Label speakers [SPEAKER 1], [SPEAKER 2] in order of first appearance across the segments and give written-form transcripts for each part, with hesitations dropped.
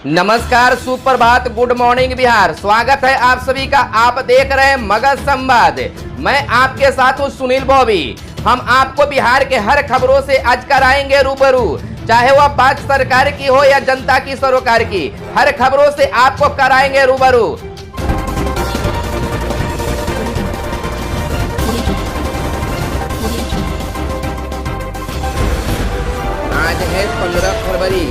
[SPEAKER 1] नमस्कार, सुप्रभात, good morning Bihar. स्वागत है आप सभी का। आप देख रहे हैं मगध संवाद। मैं आपके साथ हूँ सुनील बॉबी। हम आपको बिहार के हर खबरों से आज कराएंगे रूबरू, चाहे वह बात सरकार की हो या जनता की सरोकार की। हर खबरों से आपको कराएंगे रूबरू। आज है 15 फरवरी,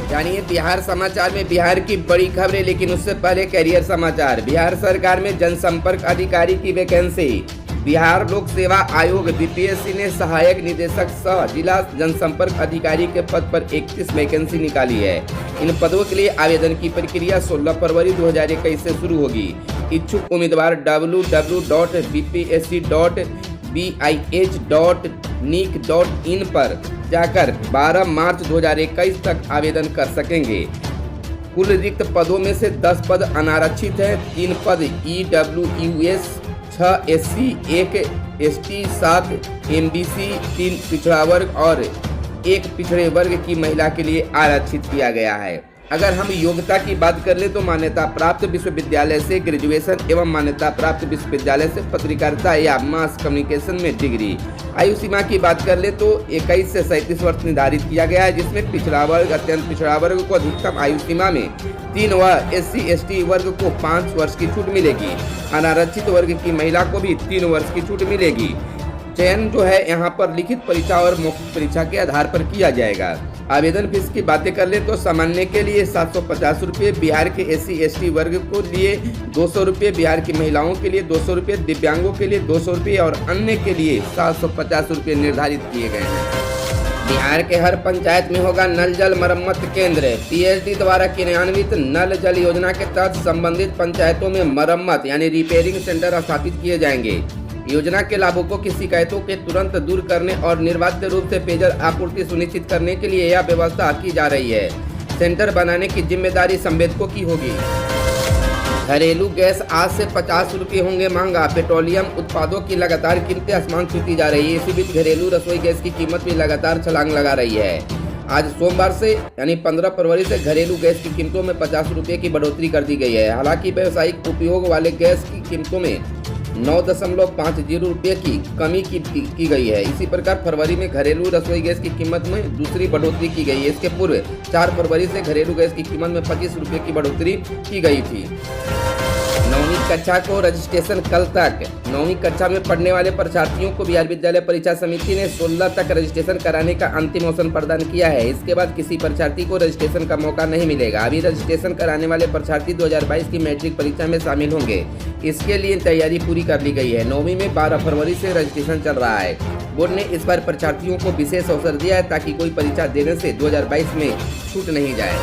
[SPEAKER 1] जानिए बिहार समाचार में बिहार की बड़ी खबरें। लेकिन उससे पहले कैरियर समाचार। बिहार सरकार में जनसंपर्क अधिकारी की वैकेंसी। बिहार लोक सेवा आयोग बीपीएससी ने सहायक निदेशक सह जिला जनसंपर्क अधिकारी के पद पर 31 वैकेंसी निकाली है। इन पदों के लिए आवेदन की प्रक्रिया 16 फरवरी 2021 से शुरू होगी। इच्छुक उम्मीदवार www.bpsc.bih.nic.in पर जाकर 12 मार्च 2021 तक आवेदन कर सकेंगे। कुल रिक्त पदों में से 10 पद अनारक्षित हैं। 3 पद EWS, 6 SC, 1 ST, 7 MBC, 3 पिछड़ा वर्ग और 1 पिछड़े वर्ग की महिला के लिए आरक्षित किया गया है। अगर हम योग्यता की बात कर ले तो मान्यता प्राप्त विश्वविद्यालय से ग्रेजुएशन एवं मान्यता प्राप्त विश्वविद्यालय से पत्रकारिता या मास कम्युनिकेशन में डिग्री। आयु सीमा की बात कर ले तो 21 से 37 वर्ष निर्धारित किया गया है, जिसमें पिछड़ा वर्ग, अत्यंत पिछड़ा वर्ग को अधिकतम आयु सीमा में 3 व SC ST वर्ग को 5 वर्ष की छूट मिलेगी। अनारक्षित वर्ग की महिला को भी 3 वर्ष की छूट मिलेगी। चयन जो है यहाँ पर लिखित परीक्षा और मौखिक परीक्षा के आधार पर किया जाएगा। आवेदन फीस की बातें कर ले तो सामान्य के लिए 750 रुपये, बिहार के SC ST वर्ग को लिए 200 रुपये, बिहार की महिलाओं के लिए 200 रुपये, दिव्यांगों के लिए 200 रुपये और अन्य के लिए 750 रुपये निर्धारित किए गए हैं। बिहार के हर पंचायत में होगा नल जल मरम्मत केंद्र। पीएचडी द्वारा क्रियान्वित नल जल योजना के तहत संबंधित पंचायतों में मरम्मत यानी रिपेयरिंग सेंटर स्थापित किए जाएंगे। योजना के लाभुकों की शिकायतों के तुरंत दूर करने और निर्बाध रूप से पेयजल आपूर्ति सुनिश्चित करने के लिए यह व्यवस्था की जा रही है। सेंटर बनाने की जिम्मेदारी संवेदकों की होगी। घरेलू गैस आज से 50 रुपये होंगे महंगा। पेट्रोलियम उत्पादों की लगातार कीमतें आसमान छूती जा रही है। इसी बीच घरेलू रसोई गैस की कीमत भी लगातार छलांग लगा रही है। आज सोमवार से यानी 15 फरवरी से घरेलू गैस की कीमतों में 50 रुपये की बढ़ोतरी कर दी गई है। हालांकि व्यावसायिक उपयोग वाले गैस की कीमतों में 9.50 रुपये की कमी की गई है। इसी प्रकार फरवरी में घरेलू रसोई गैस की कीमत में दूसरी बढ़ोतरी की गई है। इसके पूर्व 4 फरवरी से घरेलू गैस की कीमत में 25 रुपये की बढ़ोतरी की गई थी। 9वीं कक्षा को रजिस्ट्रेशन कल तक। 9वीं कक्षा में पढ़ने वाले परीक्षार्थियों को बिहार विद्यालय परीक्षा समिति ने 16 तक रजिस्ट्रेशन कराने का अंतिम अवसर प्रदान किया है। इसके बाद किसी परीक्षार्थी को रजिस्ट्रेशन का मौका नहीं मिलेगा। अभी रजिस्ट्रेशन कराने वाले परीक्षार्थी 2022 की मैट्रिक परीक्षा में शामिल होंगे। इसके लिए तैयारी पूरी कर ली गई है। 9वीं में 12 फरवरी से रजिस्ट्रेशन चल रहा है। बोर्ड ने इस बार परीक्षार्थियों को विशेष अवसर दिया है ताकि कोई परीक्षा देने से 2022 में छूट नहीं जाए।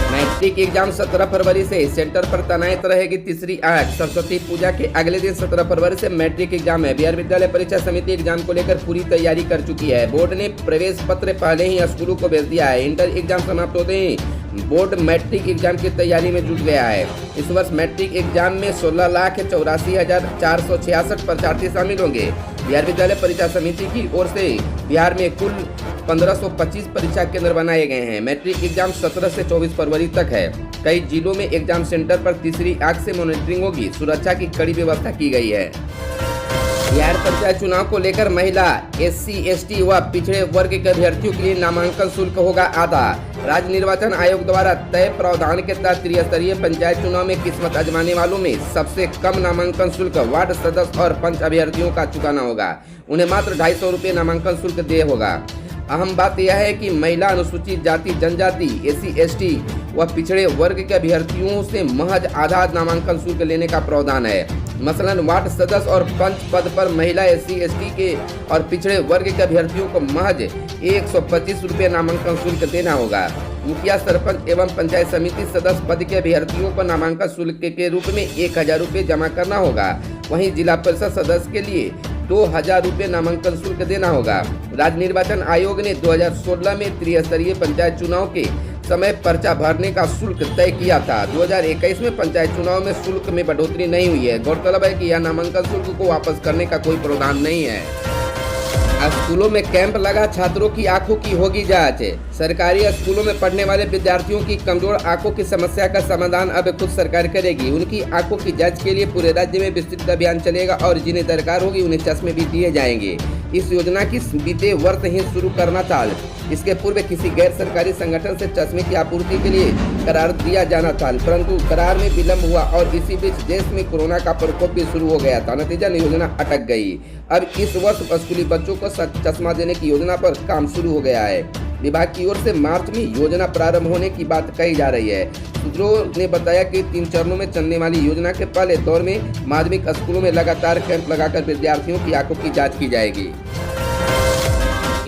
[SPEAKER 1] मैट्रिक एग्जाम 17 फरवरी से सेंटर पर तैनात रहेगी तीसरी आंख। सरस्वती पूजा के अगले दिन 17 फरवरी से मैट्रिक एग्जाम है। बिहार विद्यालय परीक्षा समिति एग्जाम को लेकर पूरी तैयारी कर चुकी है। बोर्ड ने प्रवेश पत्र पहले ही स्कूलों को भेज दिया है। इंटर एग्जाम समाप्त होते ही बोर्ड मैट्रिक एग्जाम की तैयारी में जुट गया है। इस वर्ष मैट्रिक एग्जाम में 16,84,466 परीक्षार्थी शामिल होंगे। बिहार विद्यालय परीक्षा समिति की ओर से बिहार में कुल 1525 परीक्षा केंद्र बनाए गए हैं। मैट्रिक एग्जाम 17 से 24 फरवरी तक है। कई जिलों में एग्जाम सेंटर पर तीसरी आंख से मॉनिटरिंग होगी। सुरक्षा की कड़ी व्यवस्था की गई है। बिहार पंचायत चुनाव को लेकर महिला, SC ST व पिछड़े वर्ग के अभ्यर्थियों के लिए नामांकन शुल्क होगा आधा। राज्य निर्वाचन आयोग द्वारा तय प्रावधान के तहत त्रिस्तरीय पंचायत चुनाव में किस्मत आजमाने वालों में सबसे कम नामांकन शुल्क वार्ड सदस्य और पंच अभ्यर्थियों का चुकाना होगा। उन्हें मात्र 250 रुपये नामांकन शुल्क देय होगा। अहम बात यह है कि महिला, अनुसूचित जाति जनजाति, SC ST व पिछड़े वर्ग के अभ्यर्थियों से महज आधा नामांकन शुल्क लेने का प्रावधान है। मसलन वार्ड सदस्य और पंच पद पर महिला, SC ST के और पिछड़े वर्ग के अभ्यर्थियों को महज 125 रुपये नामांकन शुल्क देना होगा। मुखिया, सरपंच एवं पंचायत समिति सदस्य पद के अभ्यर्थियों को नामांकन शुल्क के रूप में 1000 रुपये जमा करना होगा। वहीं जिला परिषद सदस्य के लिए 2000 रुपये नामांकन शुल्क देना होगा। राज्य निर्वाचन आयोग ने 2016 में त्रिस्तरीय पंचायत चुनाव के समय पर्चा भरने का शुल्क तय किया था। 2021 में पंचायत चुनाव में शुल्क में बढ़ोतरी नहीं हुई है। गौरतलब है कि यह नामांकन शुल्क को वापस करने का कोई प्रावधान नहीं है। स्कूलों में कैंप लगा, छात्रों की आंखों की होगी जांच। सरकारी स्कूलों में पढ़ने वाले विद्यार्थियों की कमजोर आंखों की समस्या का समाधान अब खुद सरकार करेगी। उनकी आंखों की जांच के लिए पूरे राज्य में विस्तृत अभियान चलेगा और जिन्हें दरकार होगी उन्हें चश्मे भी दिए जाएंगे। इस योजना की बीते वर्ष ही शुरू करना था। इसके पूर्व किसी गैर सरकारी संगठन से चश्मे की आपूर्ति के लिए करार दिया जाना था, परंतु करार में विलंब हुआ और इसी बीच देश में कोरोना का प्रकोप भी शुरू हो गया था। नतीजतन योजना अटक गई। अब इस वर्ष स्कूली बच्चों को चश्मा देने की योजना पर काम शुरू हो गया है। विभाग की ओर से मार्च में योजना प्रारंभ होने की बात कही जा रही है। सूत्रों ने बताया कि 3 चरणों में चलने वाली योजना के पहले दौर में माध्यमिक स्कूलों में लगातार कैंप लगाकर विद्यार्थियों की आंखों की जांच की जाएगी।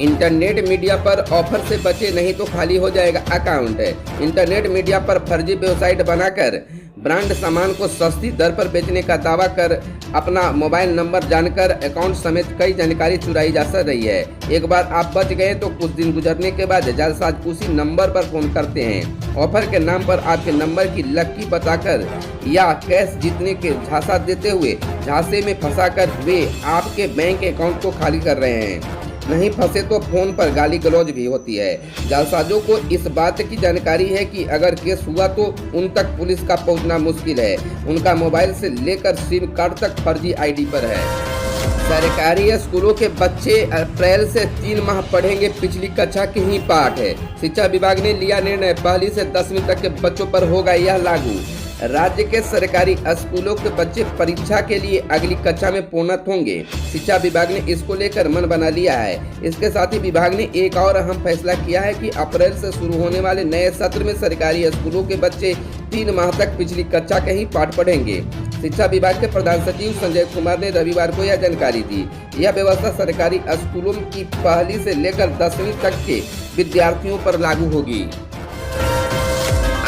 [SPEAKER 1] इंटरनेट मीडिया पर ऑफर से बचे नहीं तो खाली हो जाएगा अकाउंट। इंटरनेट मीडिया पर फर्जी वेबसाइट बनाकर ब्रांड सामान को सस्ती दर पर बेचने का दावा कर अपना मोबाइल नंबर जानकर अकाउंट समेत कई जानकारी चुराई जा रही है। एक बार आप बच गए तो कुछ दिन गुजरने के बाद जालसाज उसी नंबर पर फोन करते हैं। ऑफर के नाम पर आपके नंबर की लक्की बताकर या कैश जीतने के झांसा देते हुए झांसे में फंसाकर वे आपके बैंक अकाउंट को खाली कर रहे हैं। नहीं फंसे तो फोन पर गाली गलौज भी होती है। जालसाजों को इस बात की जानकारी है कि अगर केस हुआ तो उन तक पुलिस का पहुंचना मुश्किल है। उनका मोबाइल से लेकर सिम कार्ड तक फर्जी आईडी पर है। सरकारी स्कूलों के बच्चे अप्रैल से 3 माह पढ़ेंगे पिछली कक्षा के ही पाठ है। शिक्षा विभाग ने लिया निर्णय, पहली से 10वीं तक के बच्चों पर होगा यह लागू। राज्य के सरकारी स्कूलों के बच्चे परीक्षा के लिए अगली कक्षा में प्रोन्नत होंगे। शिक्षा विभाग ने इसको लेकर मन बना लिया है। इसके साथ ही विभाग ने एक और अहम फैसला किया है कि अप्रैल से शुरू होने वाले नए सत्र में सरकारी स्कूलों के बच्चे 3 माह तक पिछली कक्षा के ही पाठ पढ़ेंगे। शिक्षा विभाग के प्रधान सचिव संजय कुमार ने रविवार को यह जानकारी दी। यह व्यवस्था सरकारी स्कूलों की पहली से लेकर 10वीं तक के विद्यार्थियों पर लागू होगी।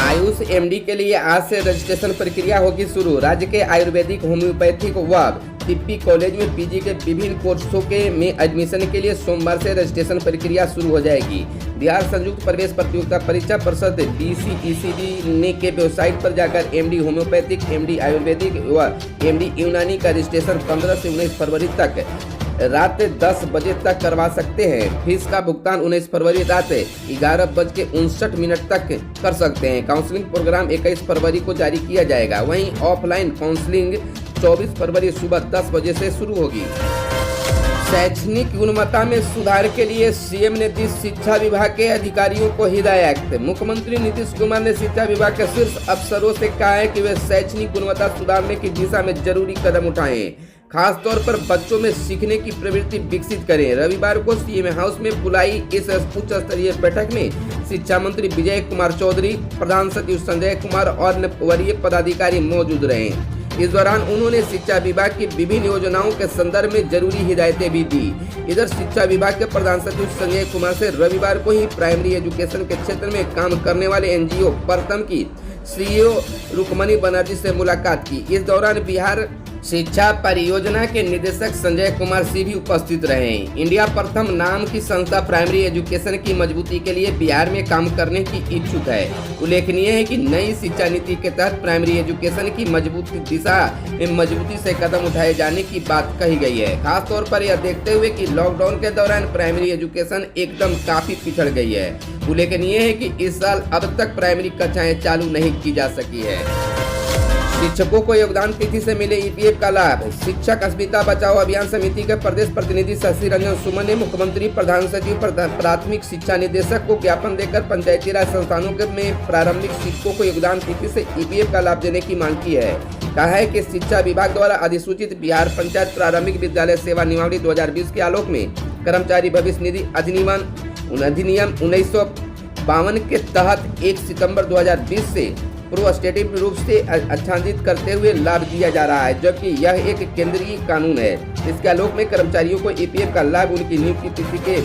[SPEAKER 1] आयुष एमडी के लिए आज से रजिस्ट्रेशन प्रक्रिया होगी शुरू। राज्य के आयुर्वेदिक, होम्योपैथिक व तिब्बी कॉलेज में पीजी के विभिन्न कोर्सों के में एडमिशन के लिए सोमवार से रजिस्ट्रेशन प्रक्रिया शुरू हो जाएगी। बिहार संयुक्त प्रवेश प्रतियोगिता परीक्षा परिषद BCECD ने के वेबसाइट पर जाकर एमडी होम्योपैथिक, एमडी आयुर्वेदिक व एमडी यूनानी का रजिस्ट्रेशन 15 से 19 फरवरी तक रात 10 बजे तक करवा सकते हैं। फीस का भुगतान 19 फरवरी रात 11:59 तक कर सकते हैं। काउंसलिंग प्रोग्राम 21 फरवरी को जारी किया जाएगा। वहीं ऑफलाइन काउंसलिंग 24 फरवरी सुबह 10 बजे से शुरू होगी। शैक्षणिक गुणवत्ता में सुधार के लिए सीएम ने दी शिक्षा विभाग के अधिकारियों को हिदायत। मुख्यमंत्री नीतीश कुमार ने शिक्षा विभाग के शीर्ष अफसरों से कहा है कि वे शैक्षणिक गुणवत्ता सुधारने की दिशा में जरूरी कदम उठाएं, खासतौर पर बच्चों में सीखने की प्रवृत्ति विकसित करें। रविवार को सीएम हाउस में बुलाई इस उच्च स्तरीय बैठक में शिक्षा मंत्री विजय कुमार चौधरी, प्रधान सचिव संजय कुमार और वरीय पदाधिकारी मौजूद रहे। इस दौरान उन्होंने शिक्षा विभाग की विभिन्न योजनाओं के संदर्भ में जरूरी हिदायतें भी दी। इधर शिक्षा विभाग के प्रधान सचिव संजय कुमार से रविवार को ही प्राइमरी एजुकेशन के क्षेत्र में काम करने वाले एनजीओ प्रथम की सीईओ रुक्मणी बनर्जी से मुलाकात की। इस दौरान बिहार शिक्षा परियोजना के निदेशक संजय कुमार सिंह भी उपस्थित रहे। इंडिया प्रथम नाम की संस्था प्राइमरी एजुकेशन की मजबूती के लिए बिहार में काम करने की इच्छुक है। उल्लेखनीय है कि नई शिक्षा नीति के तहत प्राइमरी एजुकेशन की मजबूती दिशा में मजबूती से कदम उठाए जाने की बात कही गई है। खासतौर पर यह देखते हुए कि लॉकडाउन के दौरान प्राइमरी एजुकेशन एकदम काफी पिछड़ गई है। उल्लेखनीय है कि इस साल अब तक प्राइमरी कक्षाएं चालू नहीं की जा सकी है। शिक्षकों को योगदान तिथि से मिले ईपीएफ का लाभ। शिक्षक अस्मिता बचाओ अभियान समिति के प्रदेश प्रतिनिधि शशि रंजन सुमन ने मुख्यमंत्री, प्रधान सचिव, प्राथमिक शिक्षा निदेशक को ज्ञापन देकर पंचायती राज संस्थानों में प्रारंभिक शिक्षकों को योगदान तिथि से ईपीएफ का लाभ देने की मांग की है। कहा है कि शिक्षा विभाग द्वारा अधिसूचित बिहार पंचायत प्रारंभिक विद्यालय सेवा नियमावली 2020 के आलोक में कर्मचारी भविष्य निधि अधिनियम 1952 के तहत 1 सितंबर 2020 से प्रोस्टेटिव रूप से आच्छादित करते हुए लाभ दिया जा रहा है, जबकि यह एक केंद्रीय कानून है। इसके आलोक में कर्मचारियों को ईपीएफ का लाभ उनकी नियुक्ति तिथि के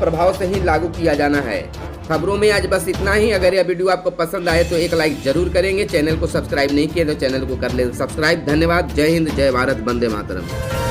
[SPEAKER 1] प्रभाव से ही लागू किया जाना है। खबरों में आज बस इतना ही। अगर यह वीडियो आपको पसंद आए तो एक लाइक जरूर करेंगे। चैनल को सब्सक्राइब नहीं किया तो चैनल को कर ले सब्सक्राइब। धन्यवाद। जय हिंद, जय भारत, वंदे मातरम।